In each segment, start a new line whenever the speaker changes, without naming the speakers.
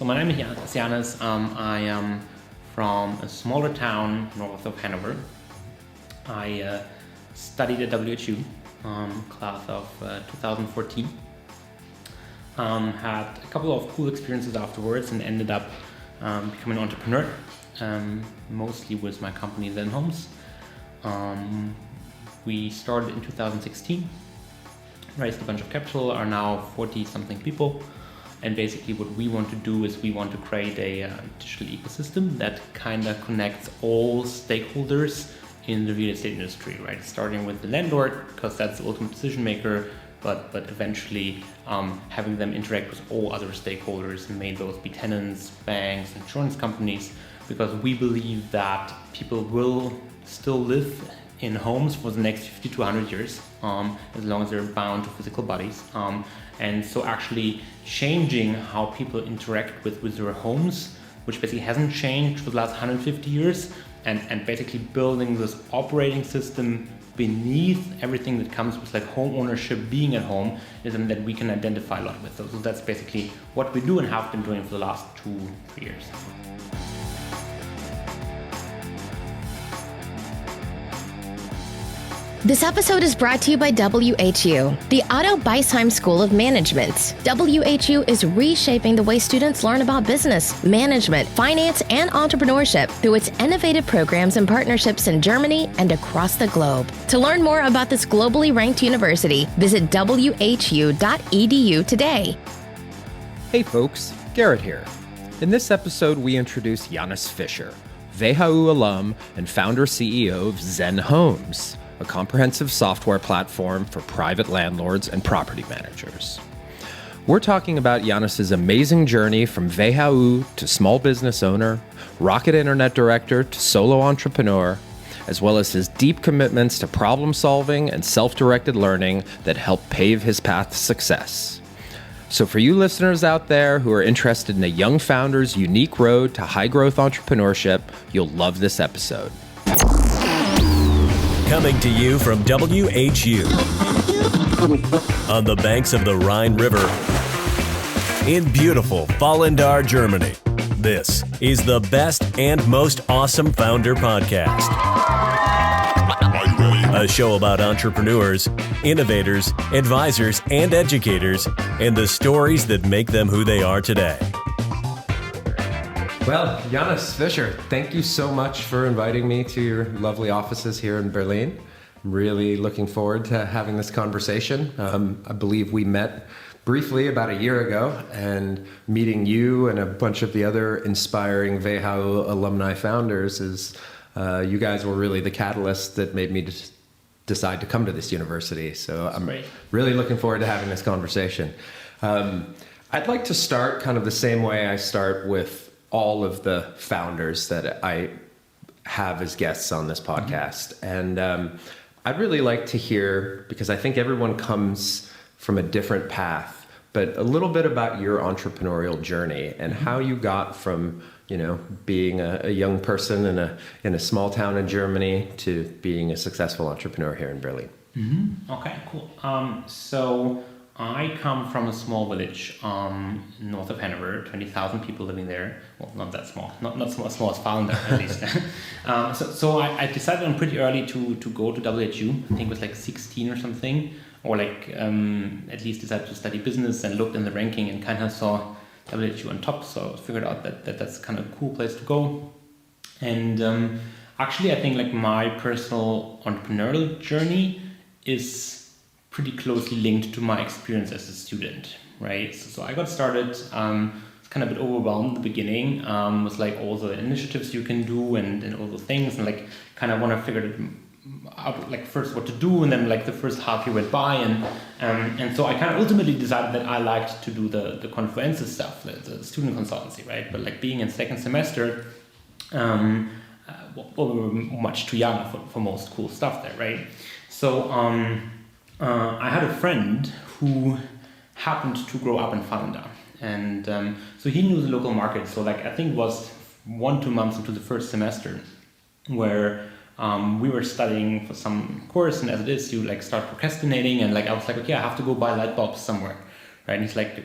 So my name is Jannes. I am from a smaller town north of Hanover. I studied at WHU, class of 2014. Had a couple of cool experiences afterwards and ended up becoming an entrepreneur, mostly with my company Zenhomes. We started in 2016, raised a bunch of capital, are now 40-something people. And basically what we want to do is we want to create a digital ecosystem that kind of connects all stakeholders in the real estate industry, right? Starting with the landlord, because that's the ultimate decision maker, but eventually having them interact with all other stakeholders, and may those be tenants, banks, insurance companies, because we believe that people will still live in homes for the next 50 to 100 years, as long as they're bound to physical bodies. And so actually changing how people interact with their homes, which basically hasn't changed for the last 150 years, and basically building this operating system beneath everything that comes with like home ownership, being at home, is something that we can identify a lot with. So that's basically what we do and have been doing for the last 2-3 years.
This episode is brought to you by WHU, the Otto Beisheim School of Management. WHU is reshaping the way students learn about business, management, finance, and entrepreneurship through its innovative programs and partnerships in Germany and across the globe. To learn more about this globally ranked university, visit whu.edu today.
Hey folks, Gerrit here. In this episode, we introduce Jannes Fischer, WHU alum and founder-CEO of Zenhomes, a comprehensive software platform for private landlords and property managers. We're talking about Jannes' amazing journey from WHU to small business owner, rocket internet director to solo entrepreneur, as well as his deep commitments to problem solving and self-directed learning that help pave his path to success. So for you listeners out there who are interested in a young founder's unique road to high-growth entrepreneurship, you'll love this episode.
Coming to you from WHU on the banks of the Rhine River in beautiful Vallendar, Germany. This is the best and most awesome founder podcast. A show about entrepreneurs, innovators, advisors, and educators, and the stories that make them who they are today.
Well, Jannes Fischer, thank you so much for inviting me to your lovely offices here in Berlin. I'm really looking forward to having this conversation. I believe we met briefly about a year ago, and meeting you and a bunch of the other inspiring WHU alumni founders is you guys were really the catalyst that made me decide to come to this university. So I'm really looking forward to having this conversation. I'd like to start kind of the same way I start with all of the founders that I have as guests on this podcast. And I'd really like to hear, because I think everyone comes from a different path, but a little bit about your entrepreneurial journey and how you got from, being a young person in a small town in Germany to being a successful entrepreneur here in Berlin.
Mm-hmm. Okay, cool. So I come from a small village north of Hanover, 20,000 people living there. Well, not that small, not as small as Vallendar at least. So I decided on pretty early to go to WHU. I think it was like 16 or something, or at least decided to study business, and looked in the ranking and kind of saw WHU on top. So I figured out that that's kind of a cool place to go. And actually, I think like my personal entrepreneurial journey is pretty closely linked to my experience as a student, right? So I got started, it's kind of a bit overwhelmed at the beginning, with like all the initiatives you can do and all the things, and like kind of want to figure it out, like first what to do, and then like the first half year went by, and so I kind of ultimately decided that I liked to do the Confluences stuff, the student consultancy, right? But like being in second semester, we were much too young for most cool stuff there, right? So I had a friend who happened to grow up in Vallendar, and so he knew the local market. So like I think it was 1-2 months into the first semester where we were studying for some course, and as it is, you like start procrastinating, and like I was like, okay, I have to go buy light bulbs somewhere, right? And he's like,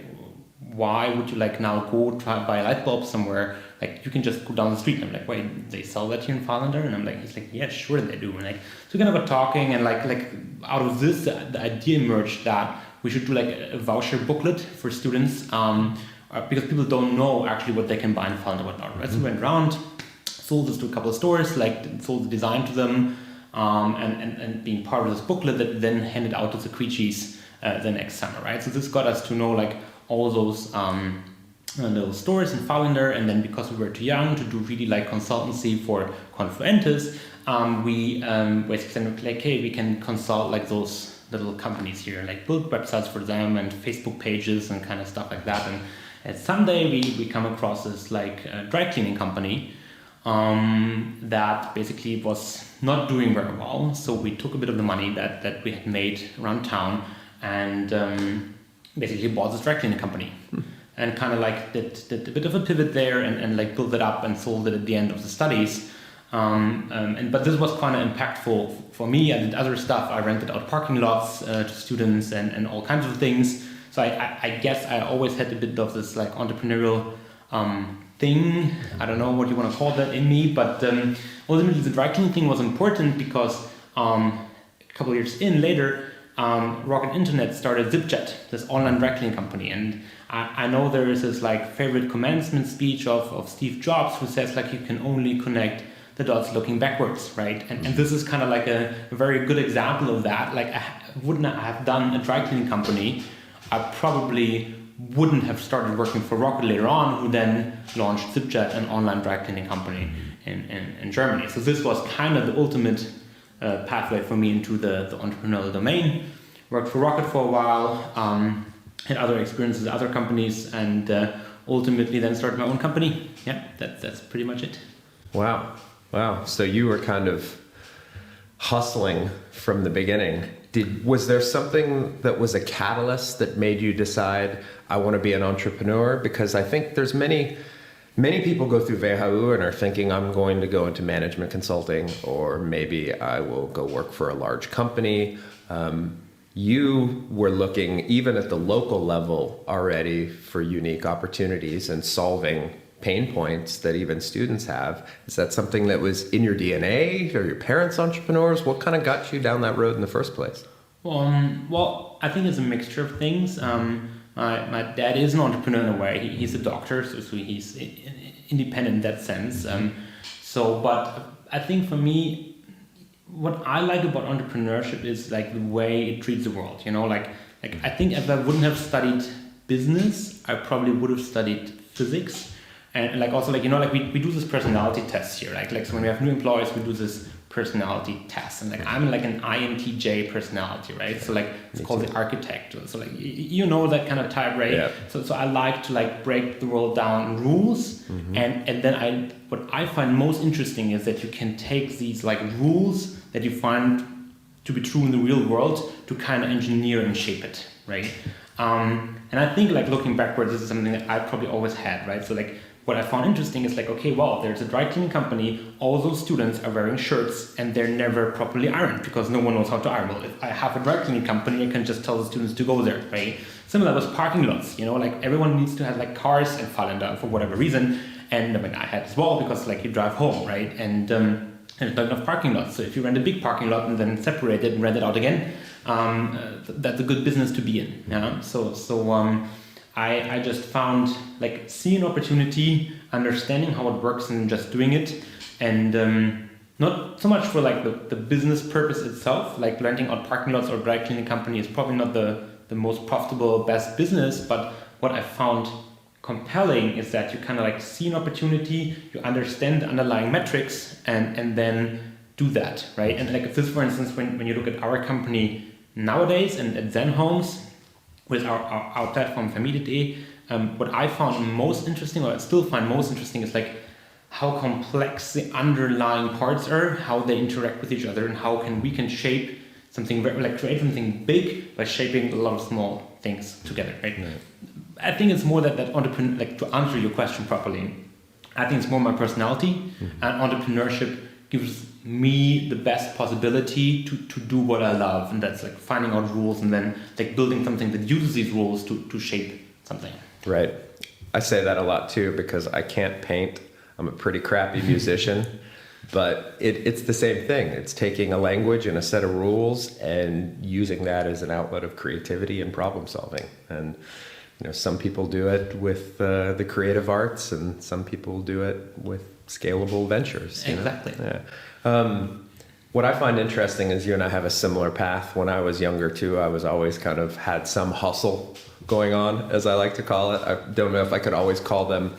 why would you like now go try buy a light bulb somewhere? Like you can just go down the street. And I'm like, wait, they sell that here in Fallander? And I'm like, he's like, yeah, sure they do. And like, so we kind of got talking, and like out of this, the idea emerged that we should do like a voucher booklet for students, because people don't know actually what they can buy in Fallander, whatnot. Right? So we went around, sold this to a couple of stores, like sold the design to them, and being part of this booklet that then handed out to the Queechies the next summer, right? So this got us to know like all those little stores in Fallander, and then because we were too young to do really like consultancy for Confluentes, we basically said like, hey, we can consult like those little companies here, like build websites for them and Facebook pages and kind of stuff like that. And someday we come across this like dry cleaning company that basically was not doing very well. So we took a bit of the money that we had made around town and basically bought this dry cleaning company. And kind of like did a bit of a pivot there and like built it up and sold it at the end of the studies. But this was kind of impactful for me. I did other stuff. I rented out parking lots to students and all kinds of things. So I guess I always had a bit of this like entrepreneurial thing. I don't know what you want to call that in me, but ultimately the dry cleaning thing was important because a couple of years later, Rocket Internet started ZipJet, this online dry cleaning company. And I know there is this like favorite commencement speech of Steve Jobs who says like you can only connect the dots looking backwards, right? And this is kind of like a very good example of that. Like I wouldn't have done a dry cleaning company, I probably wouldn't have started working for Rocket later on, who then launched ZipJet, an online dry cleaning company in Germany. So this was kind of the ultimate pathway for me into the entrepreneurial domain. Worked for Rocket for a while, had other experiences at other companies, and ultimately then started my own company. Yeah, that's pretty much it.
Wow. So you were kind of hustling from the beginning. Was there something that was a catalyst that made you decide, I want to be an entrepreneur? Because I think there's many people go through WHU and are thinking, I'm going to go into management consulting, or maybe I will go work for a large company. You were looking even at the local level already for unique opportunities and solving pain points that even students have. Is that something that was in your DNA, or your parents entrepreneurs? What kind of got you down that road in the first place?
Well, I think it's a mixture of things. My dad is an entrepreneur in a way. He's a doctor, so he's independent in that sense. But I think for me, what I like about entrepreneurship is like the way it treats the world. You know, like I think if I wouldn't have studied business, I probably would have studied physics. And like also like, you know, like we do this personality test here. Like so when we have new employees, we do this personality test. And like I'm like an INTJ personality, right? So like it's called the architect. So like you know that kind of type, right? Yeah. So I like to like break the world down in rules. Mm-hmm. And then what I find most interesting is that you can take these like rules that you find to be true in the real world to kind of engineer and shape it, right? And I think like looking backwards, this is something that I probably always had, right? So like what I found interesting is like, okay, well, there's a dry cleaning company, all those students are wearing shirts and they're never properly ironed because no one knows how to iron. Well, if I have a dry cleaning company, I can just tell the students to go there, right? Similar with parking lots, you know, like everyone needs to have like cars in Fallander for whatever reason. And I mean, I had as well because like you drive home, right? And there's not enough parking lots. So if you rent a big parking lot and then separate it and rent it out again, that's a good business to be in. Yeah. So I just found like seeing opportunity, understanding how it works and just doing it. And not so much for like the business purpose itself, like renting out parking lots or dry cleaning company is probably not the most profitable, best business. But what I found compelling is that you kind of like see an opportunity, you understand the underlying metrics and then do that, right? And like if this, for instance, when you look at our company nowadays and at Zenhomes with our platform Vermietet.de, what I found most interesting, or I still find most interesting, is like how complex the underlying parts are, how they interact with each other, and how we can shape something very, like create something big by shaping a lot of small things together, right? I think it's more that entrepreneur, like to answer your question properly, I think it's more my personality, and entrepreneurship gives me the best possibility to do what I love, and that's like finding out rules and then like building something that uses these rules to shape something.
Right. I say that a lot too because I can't paint. I'm a pretty crappy musician, but it's the same thing. It's taking a language and a set of rules and using that as an outlet of creativity and problem solving. And some people do it with the creative arts, and some people do it with scalable ventures.
Exactly.
Yeah. What I find interesting is you and I have a similar path. When I was younger too, I was always kind of had some hustle going on, as I like to call it. I don't know if I could always call them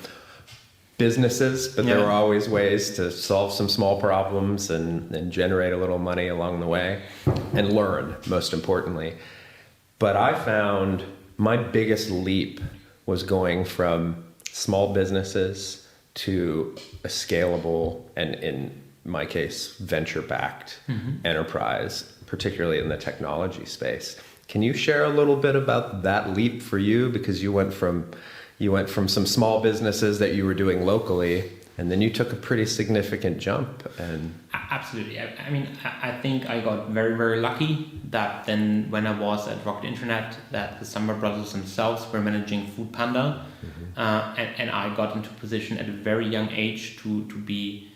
businesses, but there were always ways to solve some small problems and generate a little money along the way and learn, most importantly. But I found my biggest leap was going from small businesses to a scalable and, in my case, venture-backed enterprise, particularly in the technology space. Can you share a little bit about that leap for you? Because you went from some small businesses that you were doing locally, and then you took a pretty significant jump. And
absolutely. I mean, I think I got very, very lucky that then when I was at Rocket Internet, that the Summer Brothers themselves were managing Food Panda, and I got into a position at a very young age to be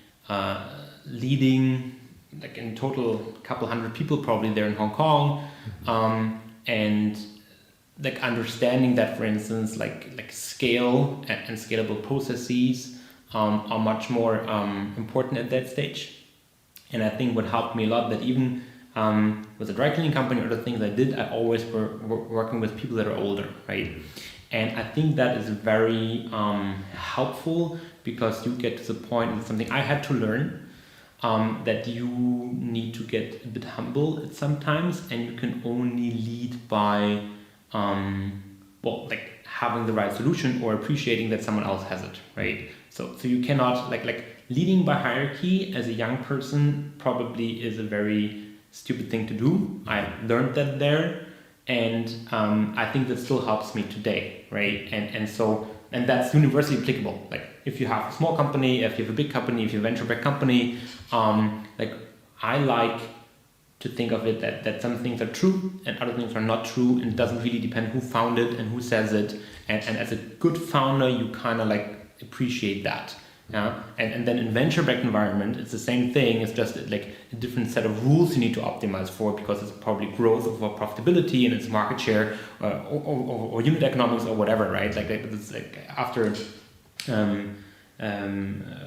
leading, like in total, a couple hundred people probably there in Hong Kong, and like understanding that, for instance, like scale and scalable processes are much more important at that stage. And I think what helped me a lot, that even with the dry cleaning company or the things I did, I always were working with people that are older, right? And I think that is very helpful, because you get to the point, and something I had to learn, that you need to get a bit humble at sometimes, and you can only lead by like having the right solution or appreciating that someone else has it, right? So you cannot like leading by hierarchy as a young person probably is a very stupid thing to do. I learned that there, and I think that still helps me today, right? And that's universally applicable. Like if you have a small company, if you have a big company, if you have a venture-backed company, like I like to think of it that some things are true and other things are not true, and it doesn't really depend who founded and who says it. And as a good founder, you kind of like appreciate that. Yeah, and then in venture-backed environment, it's the same thing. It's just like a different set of rules you need to optimize for, because it's probably growth over profitability and it's market share or unit economics or whatever, right? Like it's like after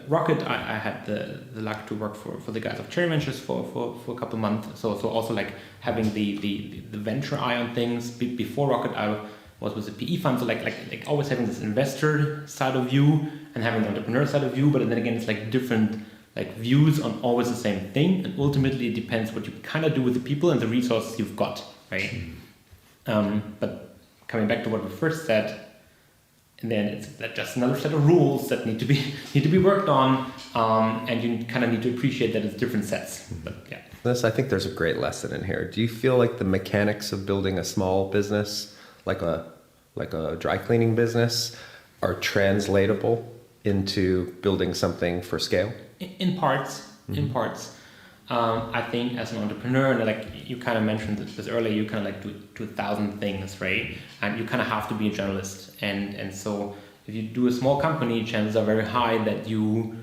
Rocket, I had the luck to work for the guys of Cherry Ventures for a couple of months. So also like having the venture eye on things. Before Rocket, I was with a PE fund, so like always having this investor side of view and having the entrepreneur side of view, but then again it's like different like views on always the same thing, and ultimately it depends what you kind of do with the people and the resources you've got, right? But coming back to what we first said, and then it's just another set of rules that need to be worked on, and you kind of need to appreciate that it's different sets. But yeah,
I think there's a great lesson in here. Do you feel like the mechanics of building a small business, like a dry cleaning business, are translatable into building something for scale?
In parts. I think as an entrepreneur, and like you kind of mentioned this earlier, you kind of like do 1,000 things, right? And you kind of have to be a generalist. And so if you do a small company, chances are very high that you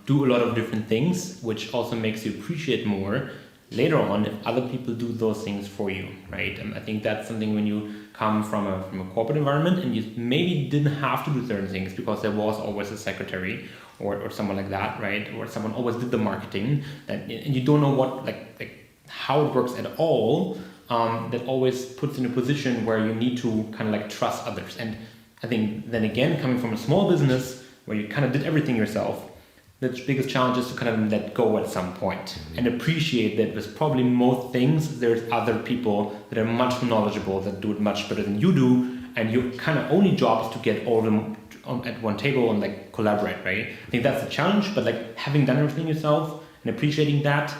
do a lot of different things, which also makes you appreciate more later on if other people do those things for you, right? And I think that's something when you come from a corporate environment and you maybe didn't have to do certain things because there was always a secretary or someone like that, right? Or someone always did the marketing, and you don't know what like how it works at all. That always puts in a position where you need to kind of like trust others. And I think then again, coming from a small business where you kind of did everything yourself, the biggest challenge is to kind of let go at some point and appreciate that with probably most things, there's other people that are much more knowledgeable, that do it much better than you do, and your kind of only job is to get all of them at one table and like collaborate, right? I think that's the challenge, but like having done everything yourself and appreciating that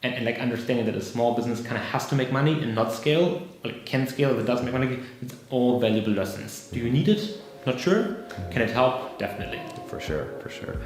and like understanding that a small business kind of has to make money and not scale, or can scale if it does make money, it's all valuable lessons. Do you need it? Not sure. Can it help? Definitely.
For sure.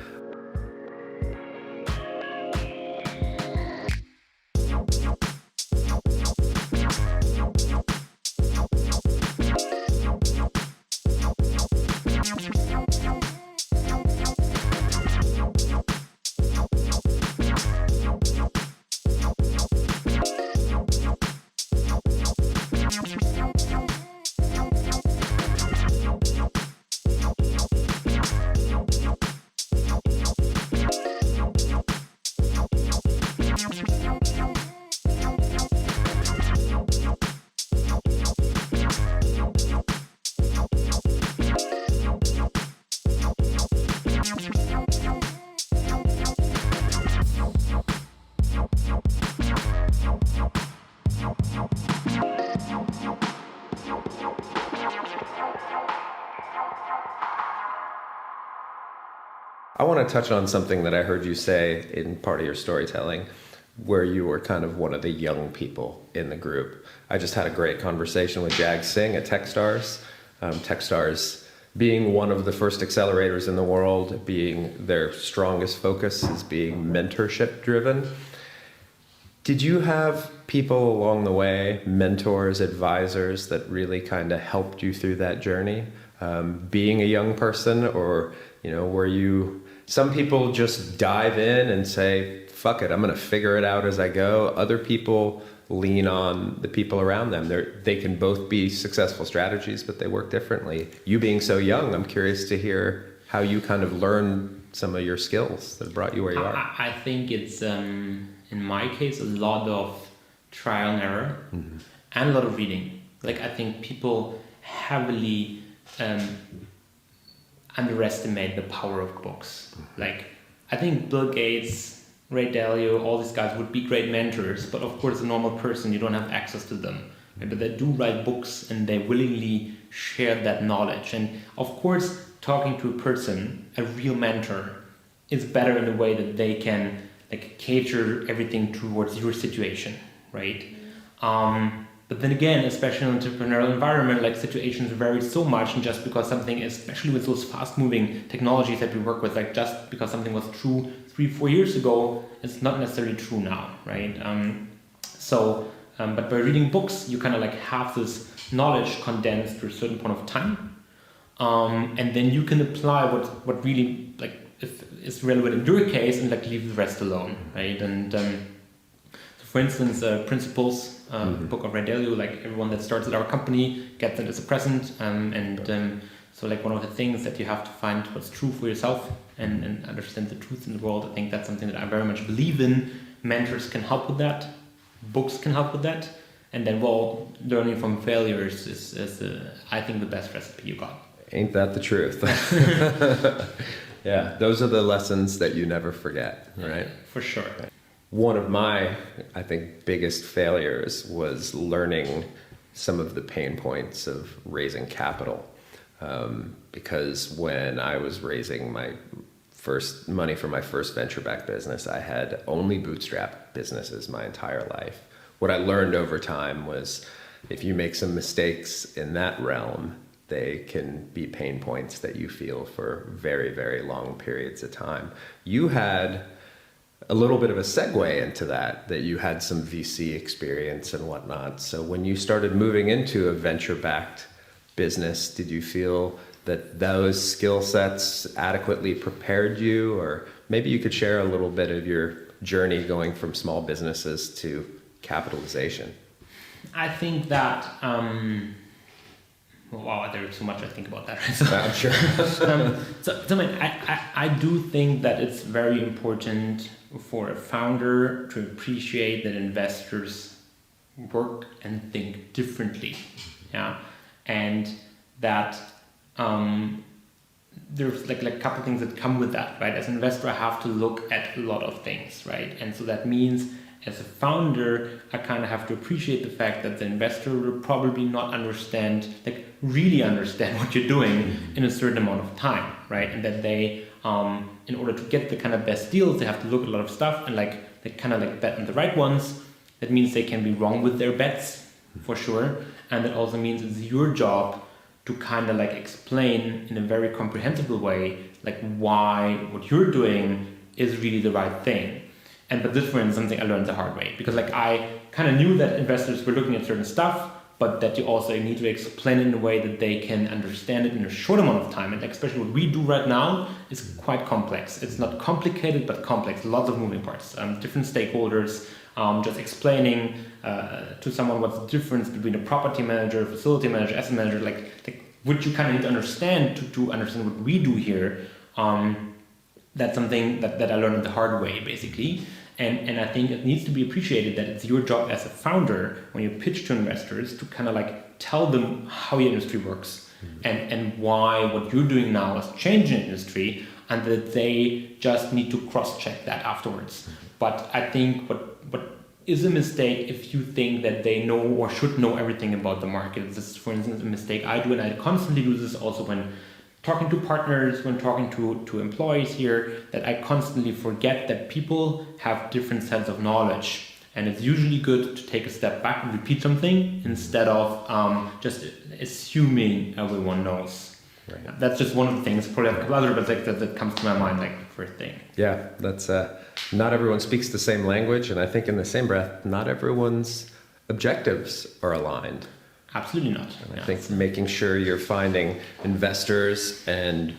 I want to touch on something that I heard you say in part of your storytelling, where you were kind of one of the young people in the group. I just had a great conversation with Jag Singh at Techstars. Techstars being one of the first accelerators in the world, being their strongest focus is being mentorship driven. Did you have people along the way, mentors, advisors that really kind of helped you through that journey? Being a young person, or, were you, some people just dive in and say, fuck it, I'm going to figure it out as I go. Other people lean on the people around them. They can both be successful strategies, but they work differently. You being so young, I'm curious to hear how you kind of learned some of your skills that brought you where you are.
I think it's, in my case, a lot of trial and error and a lot of reading. Like, I think people heavily underestimate the power of books. Like, I think Bill Gates, Ray Dalio, all these guys would be great mentors, but of course, a normal person, you don't have access to them. Right? But they do write books and they willingly share that knowledge. And of course, talking to a person, a real mentor, is better in a way that they can cater everything towards your situation, right? But then again, especially in an entrepreneurial environment, situations vary so much, and just because something, especially with those fast-moving technologies that we work with, just because something was true 3-4 years ago, it's not necessarily true now, right? But by reading books, you kind of have this knowledge condensed to a certain point of time, and then you can apply what really is relevant in your case, and leave the rest alone, right? And so for instance, Principles. Book of Ray Dalio, everyone that starts at our company gets it as a present, so one of the things that you have to find what's true for yourself and understand the truth in the world. I think that's something that I very much believe in. Mentors can help with that, books can help with that, and then learning from failures is I think the best recipe you got.
Ain't that the truth? Yeah, those are the lessons that you never forget, right?
For sure.
One of my, I think, biggest failures was learning some of the pain points of raising capital. Because when I was raising my first money for my first venture-backed business, I had only bootstrap businesses my entire life. What I learned over time was if you make some mistakes in that realm, they can be pain points that you feel for very, very long periods of time. You had a little bit of a segue into that you had some VC experience and whatnot. So when you started moving into a venture-backed business, did you feel that those skill sets adequately prepared you? Or maybe you could share a little bit of your journey going from small businesses to capitalization.
I think that, there's so much I think about that.
I'm sure.
I do think that it's very important for a founder to appreciate that investors work and think differently, and that there's a couple things that come with that, right? As an investor, I have to look at a lot of things, right? And so that means as a founder, I kind of have to appreciate the fact that the investor will probably not really understand what you're doing in a certain amount of time, right? And that they, in order to get the kind of best deals, they have to look at a lot of stuff and they kind of bet on the right ones. That means they can be wrong with their bets, for sure. And that also means it's your job to kind of explain in a very comprehensible way, why what you're doing is really the right thing. But this one is something I learned the hard way, because I kind of knew that investors were looking at certain stuff, but that you also need to explain it in a way that they can understand it in a short amount of time. And especially what we do right now is quite complex. It's not complicated, but complex. Lots of moving parts, different stakeholders, just explaining to someone what's the difference between a property manager, facility manager, asset manager, which you kind of need to understand to understand what we do here. That's something that I learned the hard way, basically. And I think it needs to be appreciated that it's your job as a founder, when you pitch to investors, to kind of tell them how your industry works and why what you're doing now is changing the industry, and that they just need to cross-check that afterwards. But I think what is a mistake if you think that they know or should know everything about the market. This is, for instance, a mistake I do, and I constantly do this also when talking to partners, when talking to employees here, that I constantly forget that people have different sets of knowledge. And it's usually good to take a step back and repeat something instead of just assuming everyone knows.
Right.
That's just one of the things. Probably a couple other, but that comes to my mind, like the first thing.
Yeah, that's not everyone speaks the same language, and I think in the same breath, not everyone's objectives are aligned.
Absolutely not.
And I think making sure you're finding investors and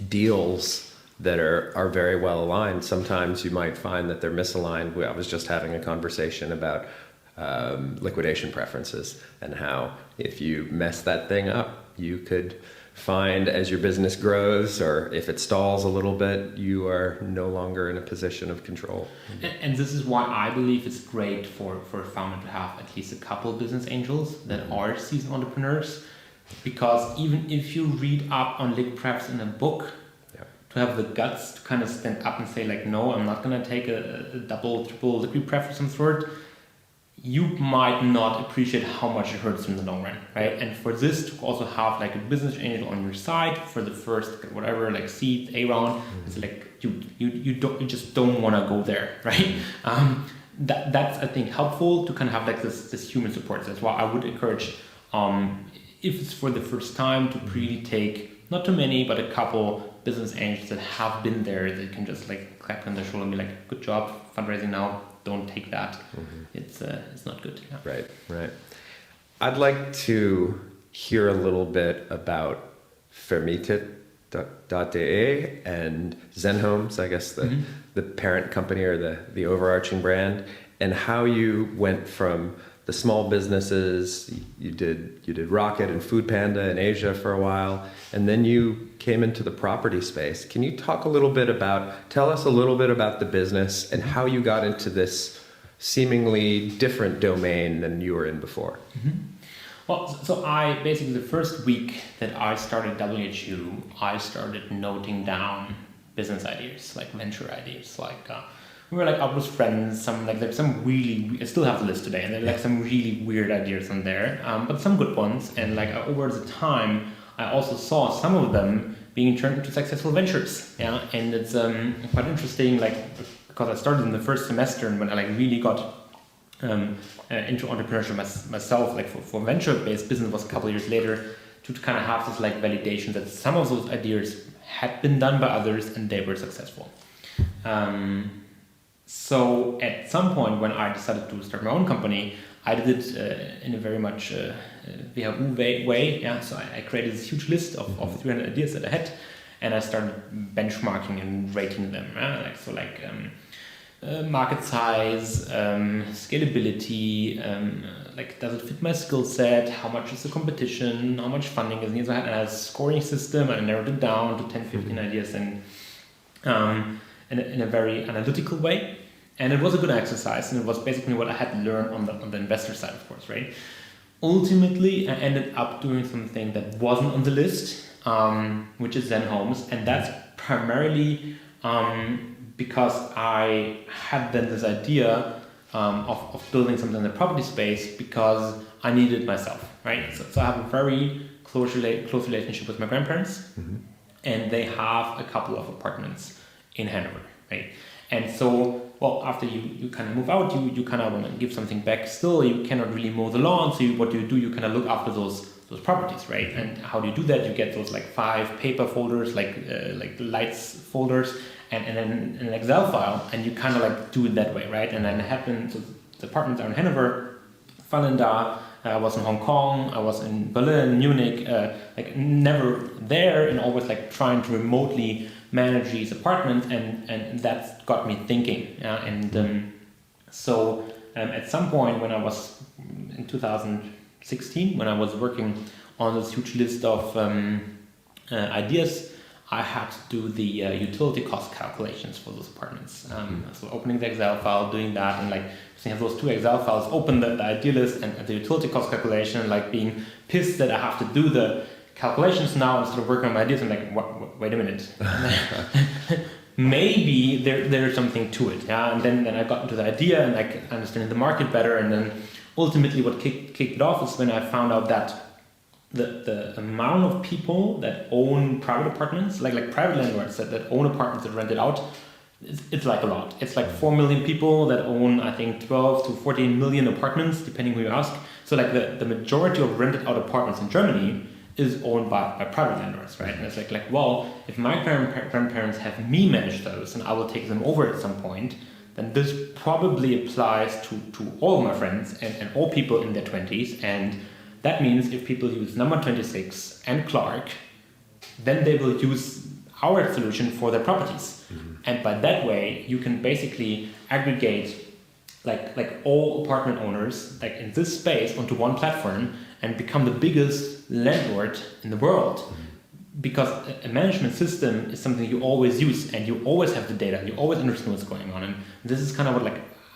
deals that are very well aligned. Sometimes you might find that they're misaligned. I was just having a conversation about liquidation preferences and how if you mess that thing up, you could find as your business grows or if it stalls a little bit, you are no longer in a position of control.
And this is why I believe it's great for a founder to have at least a couple of business angels that are seasoned entrepreneurs, because even if you read up on liquid prefs in a book, to have the guts to kind of stand up and say like, no, I'm not going to take a double, triple liquid pref of some sort, you might not appreciate how much it hurts in the long run, right? And for this to also have like a business angel on your side for the first whatever, like seed, A round, it's like you just don't want to go there, right? That's I think helpful to kind of have like this human support. That's why I would encourage, if it's for the first time, to really take not too many, but a couple business angels that have been there, that can just like clap on the shoulder and be like, good job, fundraising now, don't take that. It's not good. Yeah.
Right. I'd like to hear a little bit about Vermietet.de and Zenhomes, I guess the parent company or the overarching brand, and how you went from the small businesses. You did Rocket and Food Panda in Asia for a while, and then you came into the property space. Can you tell us a little bit about the business and how you got into this seemingly different domain than you were in before?
Well, so I basically, the first week that I started WHU, I started noting down business ideas, like venture ideas, like we were like up with friends, some really, I still have the list today, and there are like some really weird ideas on there, but some good ones. And like over the time, I also saw some of them being turned into successful ventures. Yeah, and it's quite interesting, like because I started in the first semester, and when I like really got into entrepreneurship myself, like for venture-based business, was a couple of years later, to kind of have this like validation that some of those ideas had been done by others and they were successful. So at some point when I decided to start my own company, I did it in a very much WHU way. Yeah, so I created this huge list of 300 ideas that I had, and I started benchmarking and rating them. Market size, scalability, like does it fit my skill set, how much is the competition, how much funding is needed. So I had a scoring system, and I narrowed it down to 10, 15 ideas in a very analytical way. And it was a good exercise, and it was basically what I had learned on the investor side, of course, right? Ultimately, I ended up doing something that wasn't on the list, which is Zenhomes, and that's primarily because I had then this idea of building something in the property space because I needed it myself, right? So I have a very close relationship with my grandparents, and they have a couple of apartments in Hanover, right? And so, well, after you kind of move out, you kind of want to give something back. Still, you cannot really mow the lawn, so what you do, you kind of look after those properties, right? And how do you do that? You get those like 5 paper folders, like the lights folders, and then an Excel file, and you kind of like do it that way, right? And then it happened, so the apartments are in Hanover, Fallenda, I was in Hong Kong, I was in Berlin, Munich, like never there, and always like trying to remotely manage these apartments, and that's got me thinking. So at some point when I was in 2016, when I was working on this huge list of ideas, I had to do the utility cost calculations for those apartments. So opening the Excel file, doing that, and like so you have those 2 Excel files, open the idea list and the utility cost calculation, and like being pissed that I have to do the calculations now instead of working on my ideas. I'm like, wait a minute. Maybe there's something to it. Yeah, and then I got into the idea and like understanding the market better, and then ultimately what kicked it off is when I found out that the amount of people that own private apartments, like private landlords that own apartments that rent it out, it's like a lot. It's like 4 million people that own, I think, 12 to 14 million apartments, depending who you ask. So like the majority of rented out apartments in Germany is owned by private landlords, right? And it's like, well, if my grandparents have me manage those and I will take them over at some point, then this probably applies to all of my friends and all people in their 20s. And that means if people use number 26 and Clark, then they will use our solution for their properties. Mm-hmm. And by that way, you can basically aggregate like all apartment owners like in this space onto one platform and become the biggest landlord in the world. Mm-hmm. Because a management system is something you always use and you always have the data and you always understand what's going on. And this is kind of what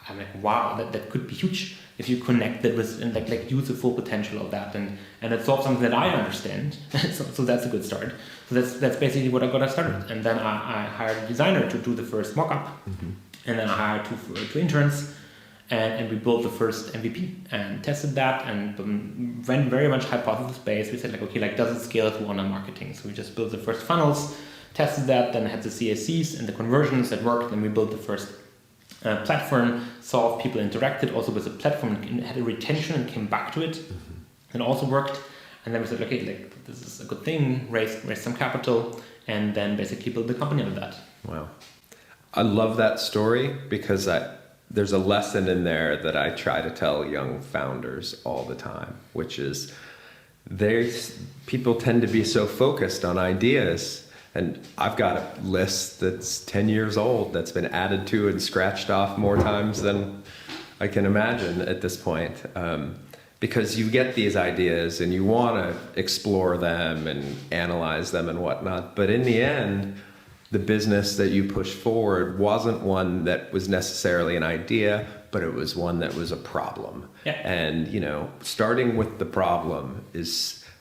I'm like, wow, that could be huge if you connect it with and like use the full potential of that and it solves something that I understand. so that's a good start. So that's basically what I got started. And then I hired a designer to do the first mock-up. Mm-hmm. And then I hired two interns. And we built the first MVP and tested that and went very much hypothesis based. We said like, okay, like does it scale to online marketing? So we just built the first funnels, tested that, then had the CACs and the conversions that worked. Then we built the first platform, saw if people interacted also with the platform and had a retention and came back to it. Mm-hmm. And also worked. And then we said, okay, like this is a good thing, raised some capital, and then basically build the company out of that.
Wow. I love that story because there's a lesson in there that I try to tell young founders all the time, which is people tend to be so focused on ideas. And I've got a list that's 10 years old that's been added to and scratched off more times than I can imagine at this point. Because you get these ideas and you want to explore them and analyze them and whatnot. But in the end, the business that you push forward wasn't one that was necessarily an idea, but it was one that was a problem.
Yeah.
And, starting with the problem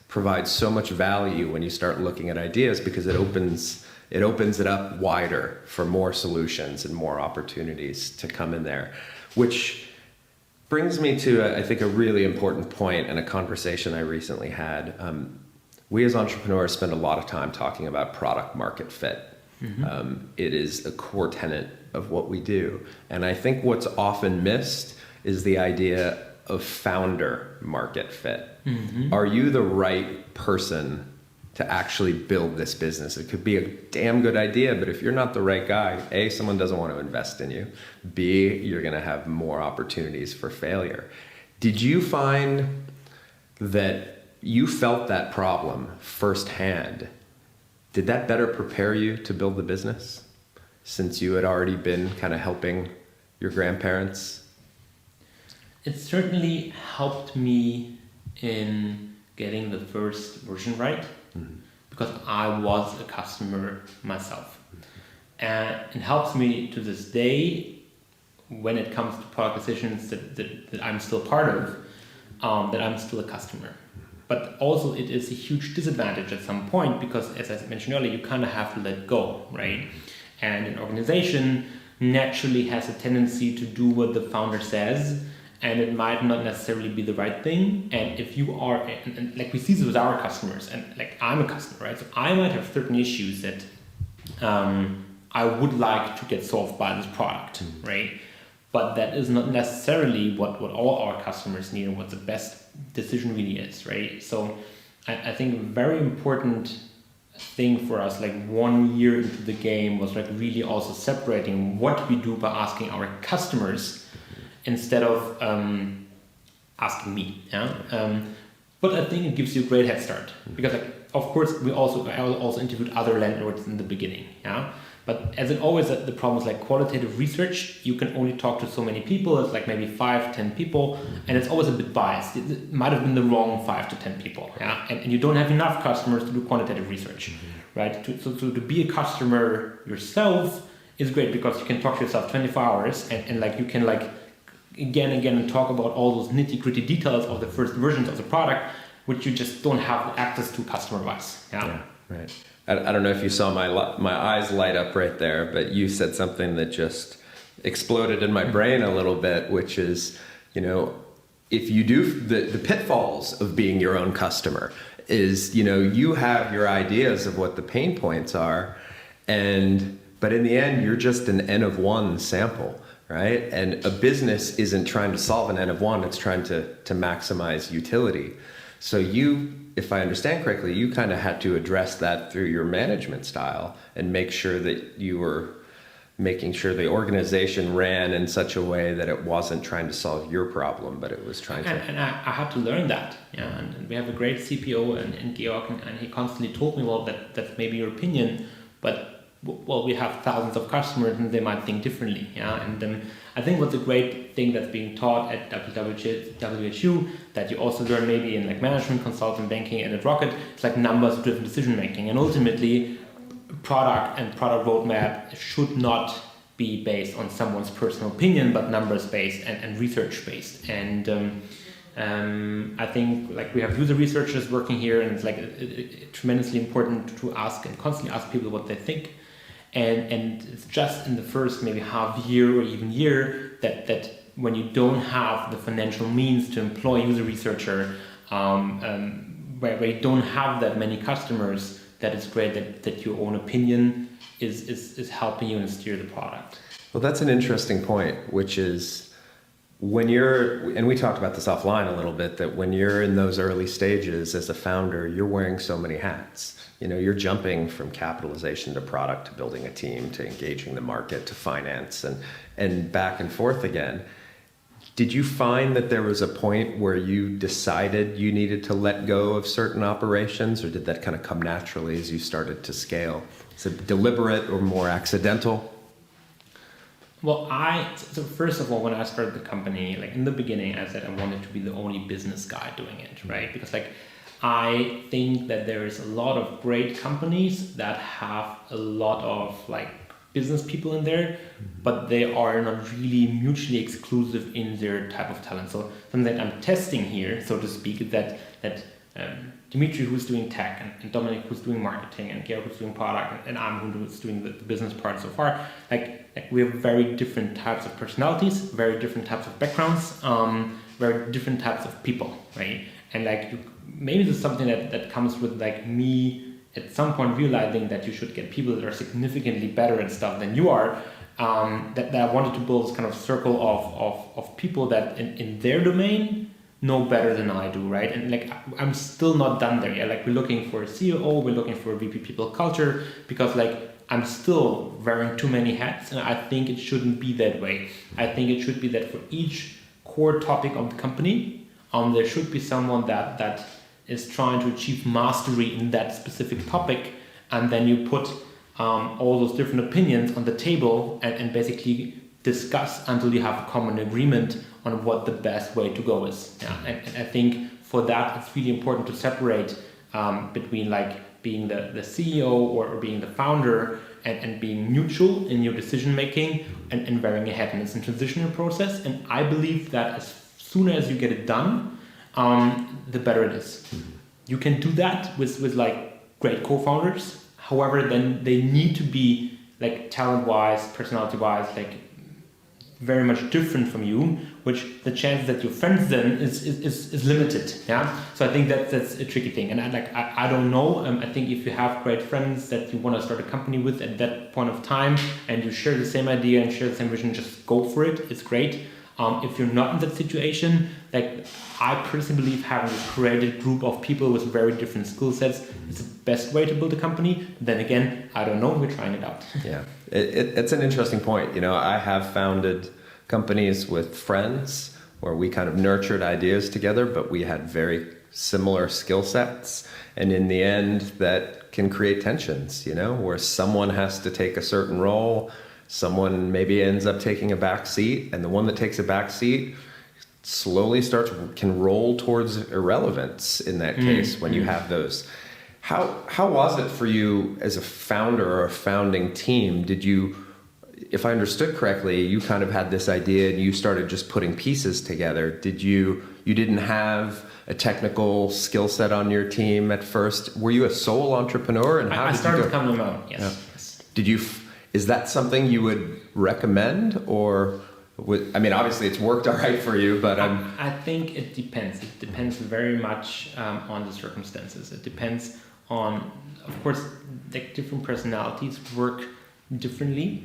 provides so much value when you start looking at ideas because it opens it up wider for more solutions and more opportunities to come in there, which brings me to, I think, a really important point in a conversation I recently had. We as entrepreneurs spend a lot of time talking about product market fit. Mm-hmm. It is a core tenet of what we do. And I think what's often missed is the idea of founder market fit. Mm-hmm. Are you the right person to actually build this business? It could be a damn good idea, but if you're not the right guy, A, someone doesn't want to invest in you. B, you're going to have more opportunities for failure. Did you find that you felt that problem firsthand? Did that better prepare you to build the business since you had already been kind of helping your grandparents?
It certainly helped me in getting the first version right, mm-hmm. because I was a customer myself. Mm-hmm. And it helps me to this day when it comes to product decisions that I'm still part of, that I'm still a customer. But also it is a huge disadvantage at some point because, as I mentioned earlier, you kind of have to let go, right? And an organization naturally has a tendency to do what the founder says, and it might not necessarily be the right thing. And if you are, and like we see this with our customers, and like I'm a customer, right? So I might have certain issues that I would like to get solved by this product, mm-hmm. right? But that is not necessarily what all our customers need and what the best decision really is, right? So I think a very important thing for us, like 1 year into the game, was like really also separating what we do by asking our customers instead of asking me. Yeah. But I think it gives you a great head start because, like, of course, I also interviewed other landlords in the beginning. Yeah. But as it always, the problem is like qualitative research, you can only talk to so many people. It's like maybe 5-10 people, and it's always a bit biased. It might have been the wrong 5 to 10 people, yeah. And you don't have enough customers to do quantitative research, mm-hmm. right? So to be a customer yourself is great because you can talk to yourself 24 hours, and like you can like again and talk about all those nitty gritty details of the first versions of the product, which you just don't have access to customer-wise. Yeah,
right. I don't know if you saw my eyes light up right there, but you said something that just exploded in my brain a little bit, which is, if you do the pitfalls of being your own customer, is, you have your ideas of what the pain points are, but in the end, you're just an N of one sample, right? And a business isn't trying to solve an N of one, it's trying to maximize utility. So if I understand correctly, you kind of had to address that through your management style and make sure that you were making sure the organization ran in such a way that it wasn't trying to solve your problem, but it was trying to...
And I had to learn that. Yeah, and we have a great CPO in Georg, and he constantly told me, well, that's maybe your opinion, but we have thousands of customers and they might think differently. Yeah, and I think what's a great thing that's being taught at WHU that you also learn maybe in like management, consulting, banking, and at Rocket, it's like numbers-driven decision making, and ultimately product and product roadmap should not be based on someone's personal opinion, but numbers-based and research-based. And I think like we have user researchers working here, and it's like tremendously important to ask and constantly ask people what they think. And it's just in the first maybe half year or even year that when you don't have the financial means to employ user researcher, where you don't have that many customers, that it's great that your own opinion is helping you and steer the product.
Well, that's an interesting point, which is when you're, and we talked about this offline a little bit, that when you're in those early stages as a founder, you're wearing so many hats. You're jumping from capitalization to product to building a team to engaging the market to finance and back and forth again. Did you find that there was a point where you decided you needed to let go of certain operations, or did that kind of come naturally as you started to scale? Is it deliberate or more accidental?
Well, so first of all, when I started the company, like in the beginning, I said I wanted to be the only business guy doing it, right? Because like I think that there is a lot of great companies that have a lot of like business people in there, but they are not really mutually exclusive in their type of talent. So something that I'm testing here, so to speak, is that Dimitri, who's doing tech, and Dominic, who's doing marketing, and Gerrit, who's doing product, and I'm who's doing the business part so far, like we have very different types of personalities, very different types of backgrounds, very different types of people, right? And like maybe this is something that comes with like me at some point realizing that you should get people that are significantly better at stuff than you are, that I wanted to build this kind of circle of people that in their domain know better than I do, right? And like I'm still not done there yet. Like we're looking for a CEO, we're looking for a VP people culture, because like I'm still wearing too many hats, and I think it shouldn't be that way. I think it should be that for each core topic of the company, there should be someone that is trying to achieve mastery in that specific topic, and then you put all those different opinions on the table and basically discuss until you have a common agreement on what the best way to go is. Yeah. And I think for that it's really important to separate between like being the CEO or being the founder and being neutral in your decision making and wearing a hat. And it's a transitional process, and I believe that as soon as you get it done, the better it is. You can do that with like great co-founders. However, then they need to be like talent-wise, personality-wise, like very much different from you, which the chance that your friends then is limited. Yeah. So I think that's a tricky thing. And I don't know. I think if you have great friends that you want to start a company with at that point of time, and you share the same idea and share the same vision, just go for it. It's great. If you're not in that situation, like I personally believe having a created group of people with very different skill sets is the best way to build a company. Then again, I don't know, we're trying it out.
Yeah, it's an interesting point. I have founded companies with friends where we kind of nurtured ideas together, but we had very similar skill sets. And in the end, that can create tensions, where someone has to take a certain role. Someone maybe ends up taking a back seat, and the one that takes a back seat slowly can roll towards irrelevance in that case when you have those. How was it for you as a founder or a founding team? Did you, if I understood correctly, you kind of had this idea and you started just putting pieces together. You didn't have a technical skill set on your team at first? Were you a sole entrepreneur? And
I started to come alone, yes.
Yeah. Is that something you would recommend, or I mean, obviously it's worked all right for you, but
I think it depends. It depends very much on the circumstances. It depends on, of course, like different personalities work differently.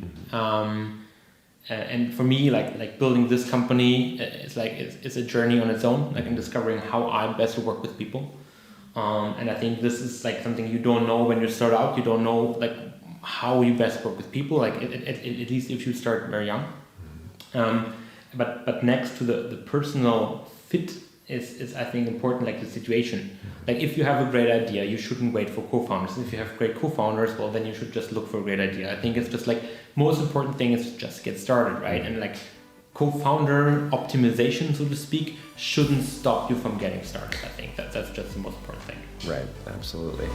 And for me, like building this company, it's a journey on its own. Like I'm discovering how I best work with people. And I think this is like something you don't know when you start out. You don't know like how you best work with people. Like at least if you start very young. But next to the personal fit is I think important, like the situation. Like if you have a great idea, you shouldn't wait for co-founders. If you have great co-founders, well then you should just look for a great idea. I think it's just like most important thing is just get started, right? And like co-founder optimization, so to speak, shouldn't stop you from getting started. I think that's just the most important thing.
Right, absolutely.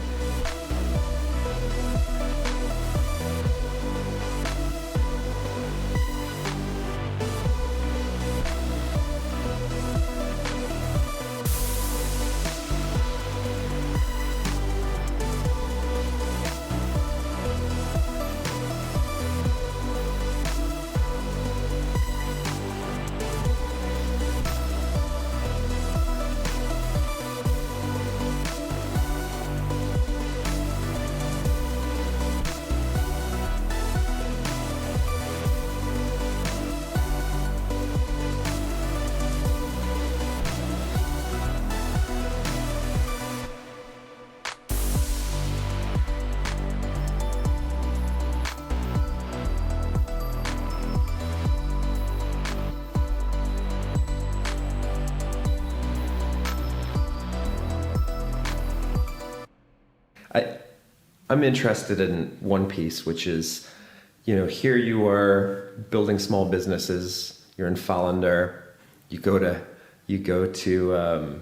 I'm interested in one piece, which is, here you are building small businesses. You're in Fallander. You go to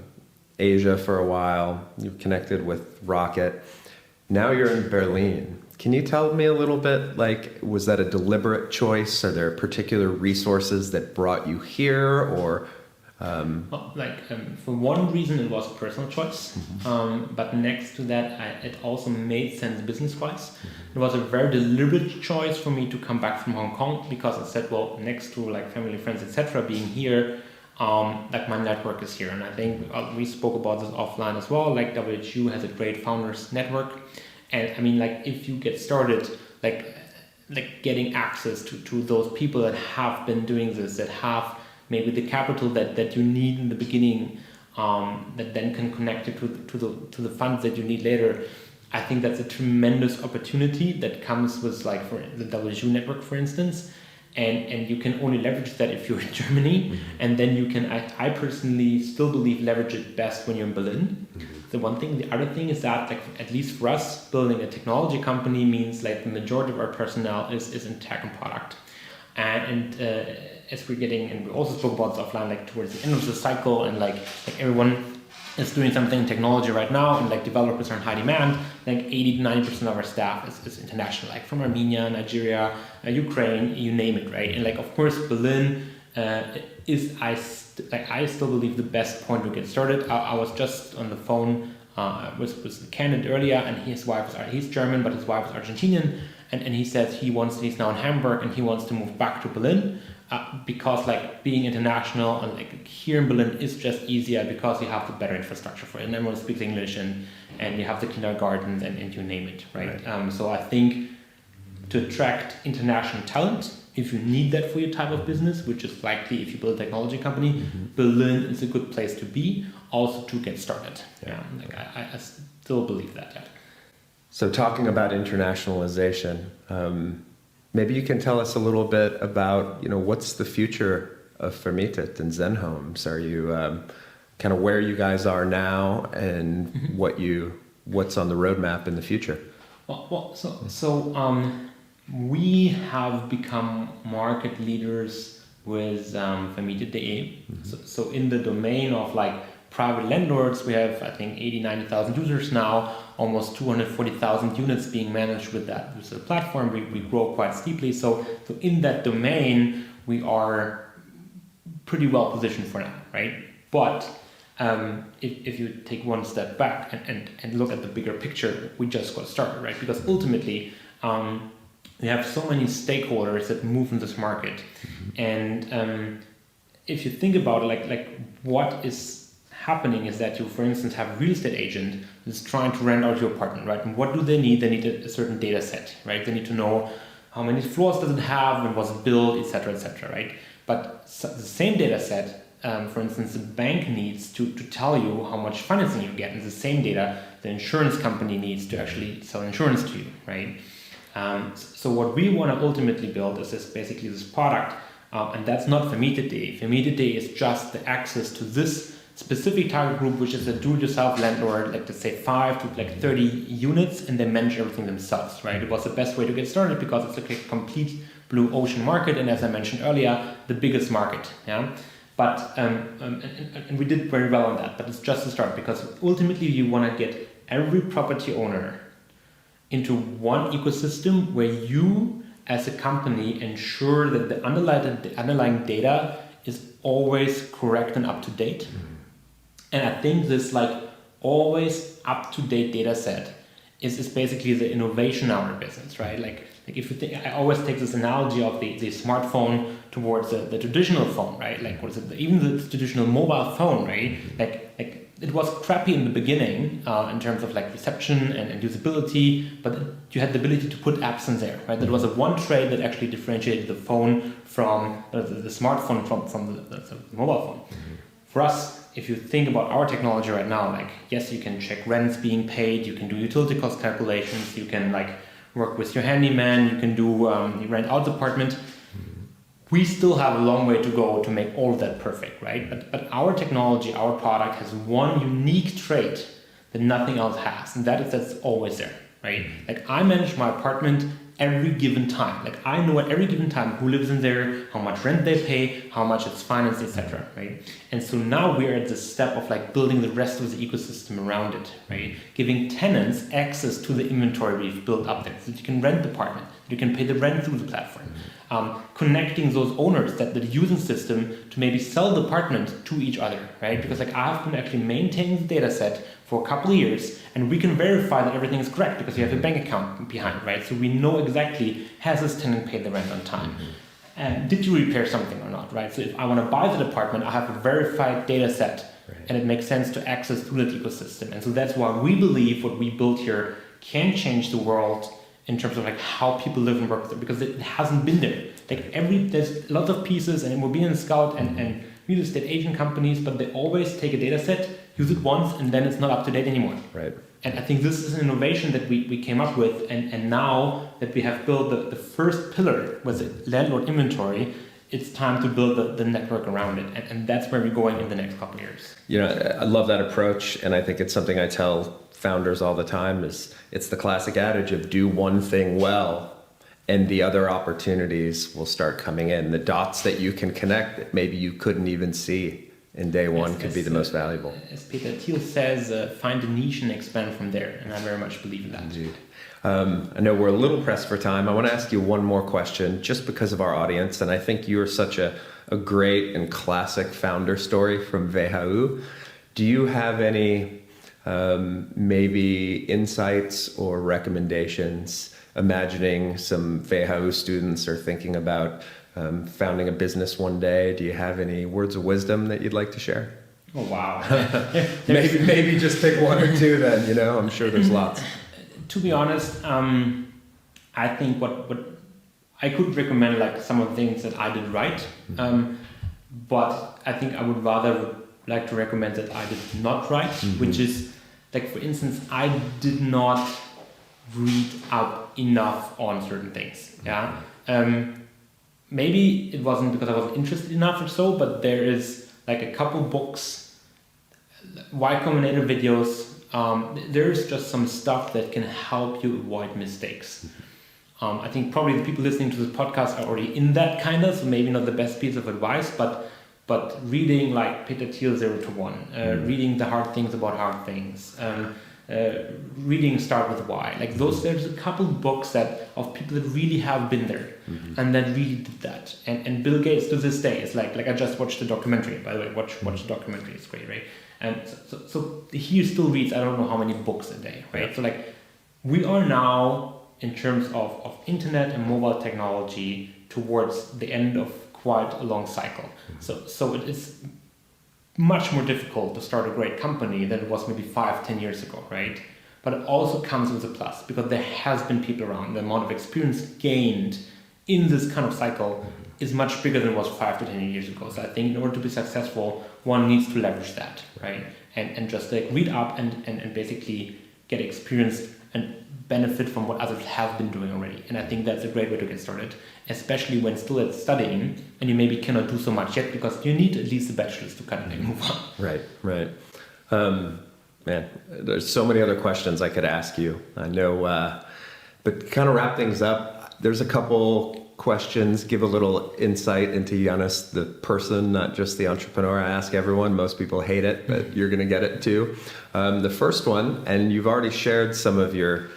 Asia for a while. You've connected with Rocket. Now you're in Berlin. Can you tell me a little bit, like, was that a deliberate choice? Are there particular resources that brought you here, or?
For one reason, it was a personal choice, but next to that, it also made sense business-wise. It was a very deliberate choice for me to come back from Hong Kong because I said, well, next to like family, friends, etc., being here, like my network is here, and I think we spoke about this offline as well. Like WHU has a great founders network, and I mean, like if you get started, like getting access to those people that have been doing this, that have maybe the capital that you need in the beginning, that then can connect it to the funds that you need later. I think that's a tremendous opportunity that comes with like for the WHU network, for instance, and you can only leverage that if you're in Germany, and then you can. I personally still believe leverage it best when you're in Berlin. The one thing. The other thing is that, like, at least for us, building a technology company means like the majority of our personnel is in tech and product, and as we're getting, and we also spoke about this offline, like towards the end of the cycle, and like everyone is doing something in technology right now, and like developers are in high demand. Like 80 to 90% of our staff is international, like from Armenia, Nigeria, Ukraine, you name it, right? And like of course Berlin I still believe the best point to get started. I was just on the phone with a candidate earlier, and he's German, but his wife is Argentinian, and he says he's now in Hamburg and he wants to move back to Berlin. Because like being international and like here in Berlin is just easier because you have the better infrastructure for it, and everyone speaks English, and you have the kindergartens and you name it, right? So I think to attract international talent, if you need that for your type of business, which is likely if you build a technology company, Berlin is a good place to be, also to get started. I still believe that. Yeah.
So talking about internationalization, maybe you can tell us a little bit about, what's the future of Vermietet and Zenhomes? Are you kind of where you guys are now, and what's on the roadmap in the future?
We have become market leaders with Vermietet.de. So in the domain of like private landlords, we have, I think, 90,000 users now, almost 240,000 units being managed with that. With the platform, we grow quite steeply. So in that domain, we are pretty well positioned for now, right? But if you take one step back and look at the bigger picture, we just got started, right? Because ultimately, you have so many stakeholders that move in this market. And if you think about it, like what is happening is that you, for instance, have a real estate agent who's trying to rent out your apartment, right? And what do they need? They need a certain data set, right? They need to know how many floors does it have, when was it built, etc., right? But the same data set, for instance, the bank needs to tell you how much financing you get, and the same data the insurance company needs to actually sell insurance to you, right? So what we want to ultimately build is basically this product, and that's not Vermietet.de. Vermietet.de is just the access to this specific target group, which is a do-it-yourself landlord, like let's say 5 to like 30 units, and they manage everything themselves, right? It was the best way to get started because it's like a complete blue ocean market, and as I mentioned earlier, the biggest market, yeah? But and we did very well on that, but it's just a start, because ultimately you want to get every property owner into one ecosystem where you as a company ensure that the underlying data is always correct and up to date. And I think this like always up to date data set is basically the innovation in our business, right? Like if you think, I always take this analogy of the smartphone towards the traditional phone, right? Like what is it? Even the traditional mobile phone, right? Like it was crappy in the beginning in terms of like reception and usability, but you had the ability to put apps in there, right? That was a one trait that actually differentiated the phone from the smartphone from the mobile phone. For us, if you think about our technology right now, like yes, you can check rents being paid, you can do utility cost calculations, you can like work with your handyman, you can do you rent out the apartment. We still have a long way to go to make all of that perfect, right? But our technology, our product has one unique trait that nothing else has, and that is that's always there, right? Like I manage my apartment every given time. Like I know at every given time who lives in there, how much rent they pay, how much it's financed, etc., right? And so now we're at the step of like building the rest of the ecosystem around it, right? Giving tenants access to the inventory we've built up there, so that you can rent the apartment, you can pay the rent through the platform. Connecting those owners that use the system to maybe sell the apartment to each other, right? Because like I've been actually maintaining the data set for a couple of years, and we can verify that everything is correct because you have a bank account behind, right? So we know exactly, has this tenant paid the rent on time? And did you repair something or not, right? So if I want to buy the apartment, I have a verified data set, and it makes sense to access through that ecosystem. And so that's why we believe what we built here can change the world in terms of like how people live and work there, because it hasn't been there. Like there's lots of pieces, and it will be in Scout and real estate agent companies, but they always take a data set, use it once, and then it's not up to date anymore.
Right.
And I think this is an innovation that we came up with, and now that we have built the first pillar with the landlord inventory, it's time to build the network around it, and that's where we're going in the next couple of years.
You know, I love that approach, and I think it's something I tell founders all the time. Is it's the classic adage of do one thing well, and the other opportunities will start coming in. The dots that you can connect that maybe you couldn't even see in day one could be the most valuable.
As Peter Thiel says, find a niche and expand from there, and I very much believe in that.
Indeed. I know we're a little pressed for time. I want to ask you one more question just because of our audience, and I think you're such a great and classic founder story from WHU. Do you have any maybe insights or recommendations, imagining some WHU students are thinking about founding a business one day? Do you have any words of wisdom that you'd like to share?
Oh, wow.
maybe just pick one or two then, you know, I'm sure there's lots.
To be honest, I think what I could recommend, like some of the things that I did right, but I think I would rather like to recommend that I did not right, which is, like for instance, I did not read up enough on certain things. Yeah, maybe it wasn't because I wasn't interested enough or so, but there is like a couple books, Y Combinator videos. There's just some stuff that can help you avoid mistakes. I think probably the people listening to this podcast are already in that kind of, so maybe not the best piece of advice, but reading like Peter Thiel 0 to 1, reading the hard things about hard things, reading Start with Why. Like those, there's a couple books that of people that really have been there and that really did that. And Bill Gates to this day is like I just watched the documentary, by the way, watch the documentary, it's great, right? And so he still reads, I don't know how many books a day, right? So like we are now in terms of internet and mobile technology towards the end of quite a long cycle. So it is much more difficult to start a great company than it was maybe 5-10 years ago, right? But it also comes with a plus because there has been people around. The amount of experience gained in this kind of cycle is much bigger than it was 5 to 10 years ago. So I think in order to be successful, one needs to leverage that, right? And just like read up and basically get experience and benefit from what others have been doing already. And I think that's a great way to get started, especially when still at studying and you maybe cannot do so much yet because you need at least a bachelor's to kind of move on.
Right. Man, there's so many other questions I could ask you. I know, but kind of wrap things up. There's a couple questions, give a little insight into Jannes, the person, not just the entrepreneur. I ask everyone, most people hate it, but you're going to get it too. The first one, and you've already shared some of your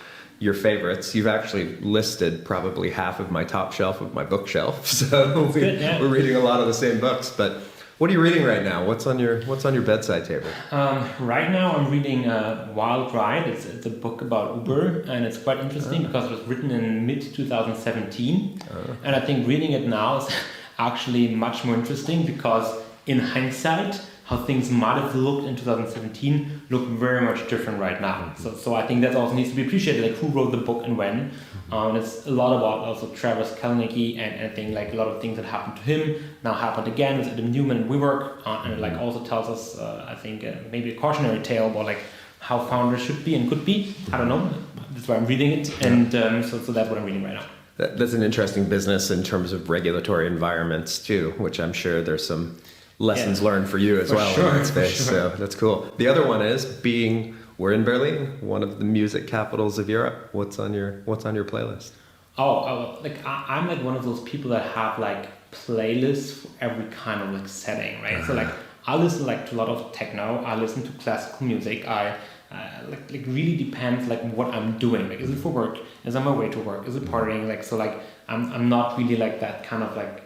favorites. You've actually listed probably half of my top shelf of my bookshelf. So we're reading a lot of the same books, but what are you reading right now? What's on your bedside table?
Right now I'm reading Wild Ride. It's a book about Uber, and it's quite interesting because it was written in mid-2017. And I think reading it now is actually much more interesting because in hindsight, how things might have looked in 2017 look very much different right now. So I think that also needs to be appreciated, like who wrote the book and when. And it's a lot about also Travis Kalanick, and I think like a lot of things that happened to him now happened again with Adam Newman and WeWork, and it like also tells us, I think, maybe a cautionary tale about like how founders should be and could be. I don't know. That's why I'm reading it, and so that's what I'm reading right now.
That's an interesting business in terms of regulatory environments too, which I'm sure there's some lessons learned for you as well in that space. So that's cool. The other one is we're in Berlin, one of the music capitals of Europe. What's on your playlist?
I'm like one of those people that have like playlists for every kind of like setting, right? So like I listen like to a lot of techno. I listen to classical music. I like really depends like what I'm doing. Like, is it for work? Is it on my way to work? Is it partying? Like, so like I'm not really like that kind of like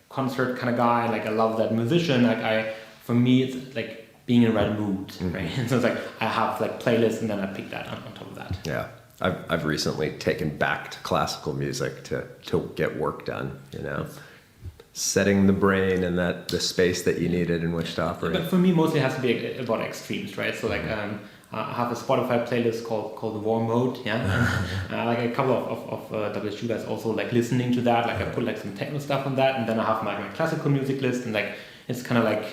concert kind of guy. Like I love that musician. Like for me it's like being in the right mood, right? And so it's like I have like playlists and then I pick that on top of that.
Yeah. I've recently taken back to classical music to get work done, setting the brain in the space that you needed in which to operate.
But for me, mostly it has to be about extremes, right? So like I have a Spotify playlist called War Mode, like a couple of WSU guys also like listening to that. Like I put like some techno stuff on that, and then I have my classical music list, and like it's kind of like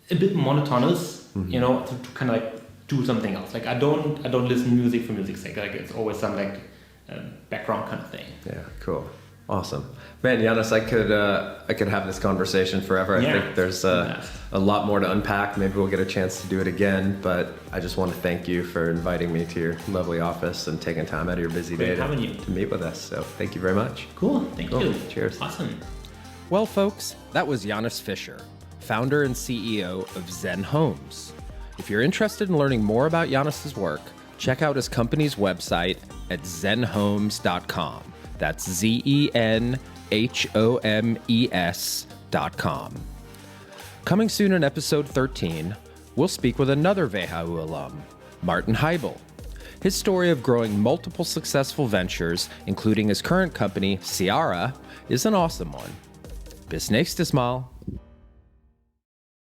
a bit monotonous, to kind of like do something else. Like I don't listen to music for music's sake. Like it's always some like background kind of thing.
Yeah, cool, awesome, man. Jannes, I could have this conversation forever. I think there's a lot more to unpack. Maybe we'll get a chance to do it again. But I just want to thank you for inviting me to your lovely office and taking time out of your busy day to meet with us. So thank you very much.
Cool, thank you.
Cheers.
Awesome.
Well, folks, that was Jannes Fischer, founder and CEO of Zenhomes. If you're interested in learning more about Jannes' work, check out his company's website at zenhomes.com. That's ZENHOMES.com. Coming soon in episode 13, we'll speak with another WHU alum, Martin Heibel. His story of growing multiple successful ventures, including his current company, Ciara, is an awesome one. Bis nächstes Mal.